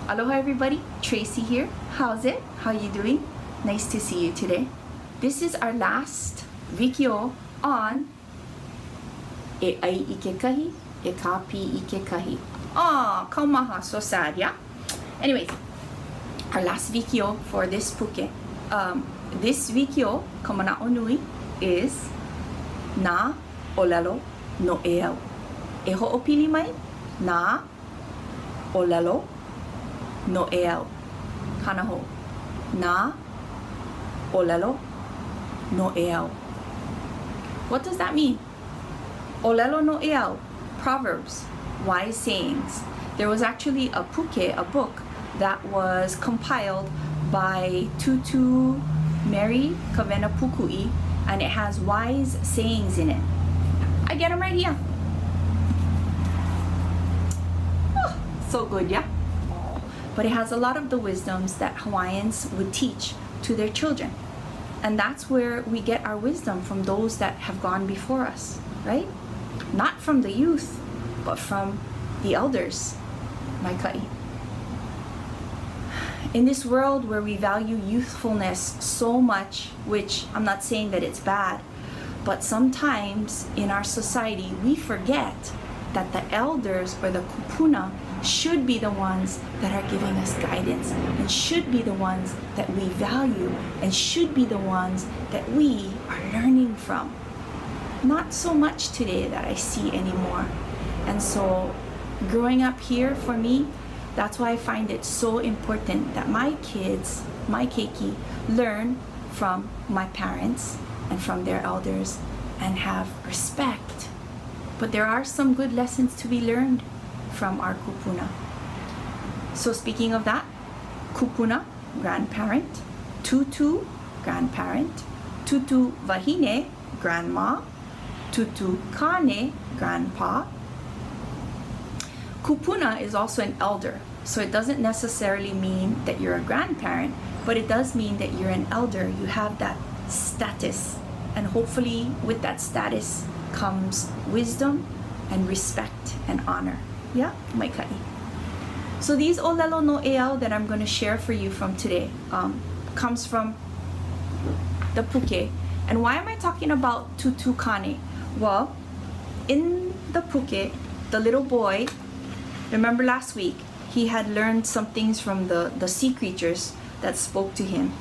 Aloha everybody, Tracie here. How's it? How you doing? Nice to see you today. This is our last video on e ai I ke kahi, e ka pi I ke kahi. Aw, kaumaha, so sad, yeah? Anyways, our last video for this puke. This video, kamana'o nui, is na ʻŌlelo Noʻeau. E ho'opili mai na ʻŌlelo Noʻeau. Hana ho. Na ʻŌlelo Noʻeau. What does that mean? ʻŌlelo Noʻeau, Proverbs, wise sayings. There was actually a puke, a book, that was compiled by Tutu Mary Kavena Pukui, and it has wise sayings in it. I get them right here. Oh, so good, yeah? But it has a lot of the wisdoms that Hawaiians would teach to their children. And that's where we get our wisdom, from those that have gone before us, right? Not from the youth, but from the elders, my kai. In this world where we value youthfulness so much, which I'm not saying that it's bad, but sometimes in our society we forget that the elders, or the kupuna, should be the ones that are giving us guidance, and should be the ones that we value, and should be the ones that we are learning from. Not so much today that I see anymore. And so growing up here, for me, that's why I find it so important that my kids, my keiki, learn from my parents and from their elders and have respect. But there are some good lessons to be learned from our kupuna. So speaking of that, kupuna, grandparent; tutu, grandparent; tutu wahine, grandma; tutu kane, grandpa. Kupuna is also an elder, so it doesn't necessarily mean that you're a grandparent, but it does mean that you're an elder. You have that status, and hopefully with that status comes wisdom and respect and honor. Yeah, mai kai. So these ʻŌlelo Noʻeau that I'm going to share for you from today comes from the puke. And why am I talking about tutu kane? Well, in the puke, the little boy, remember last week, he had learned some things from the sea creatures that spoke to him.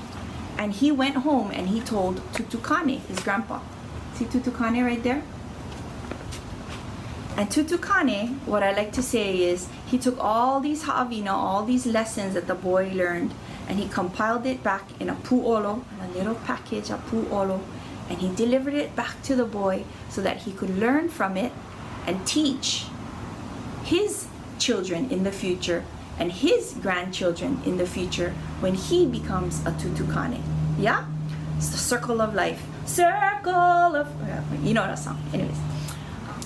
And he went home and he told Tutu Kane, his grandpa. See Tutu Kane right there? And Tutu Kane, what I like to say is, he took all these ha'awina, all these lessons that the boy learned, and he compiled it back in a pu'olo, a little package, a pu'olo, and he delivered it back to the boy so that he could learn from it and teach his children in the future and his grandchildren in the future when he becomes a tutukane. Yeah? It's the circle of life. Circle of, you know that song. Anyways.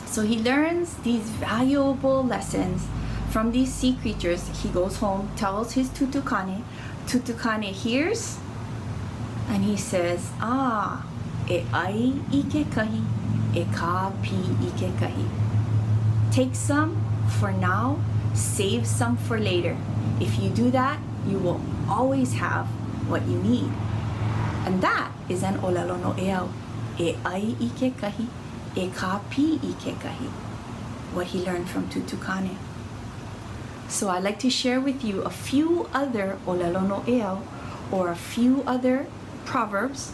So he learns these valuable lessons from these sea creatures. He goes home, tells his tutukane. Tutukane hears, and he says, ah, e ai I ke kahi, e ka pi I ke kahi. Take some for now, save some for later. If you do that, you will always have what you need. And that is an ʻŌlelo Noʻeau. E ai I ke kahi, e ka pi I ke kahi. What he learned from Tutu Kane. So I'd like to share with you a few other ʻŌlelo Noʻeau, or a few other proverbs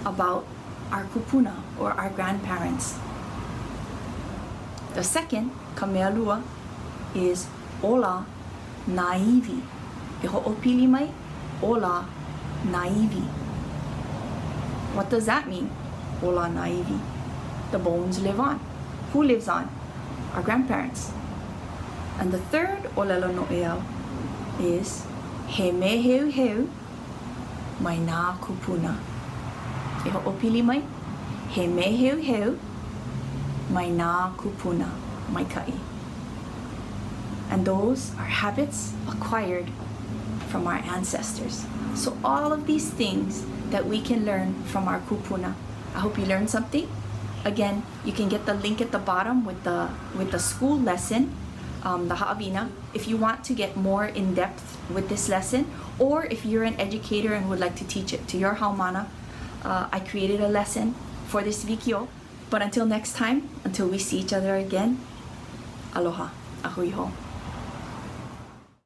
about our kupuna, or our grandparents. The second, kamealua, is ola naivi. E ho'opili mai, ola naivi. What does that mean? Ola naivi. The bones live on. Who lives on? Our grandparents. And the third ʻŌlelo Noʻeau is he meheuheu mai nā kupuna. E ho'opili mai, he meheuheu mai nā kupuna, mai kai. And those are habits acquired from our ancestors. So all of these things that we can learn from our kupuna. I hope you learned something. Again, you can get the link at the bottom with the school lesson the ha'awina. If you want to get more in depth with this lesson, or if you're an educator and would like to teach it to your haumana, I created a lesson for this vikio. But until next time, until we see each other again, aloha, ahui ho.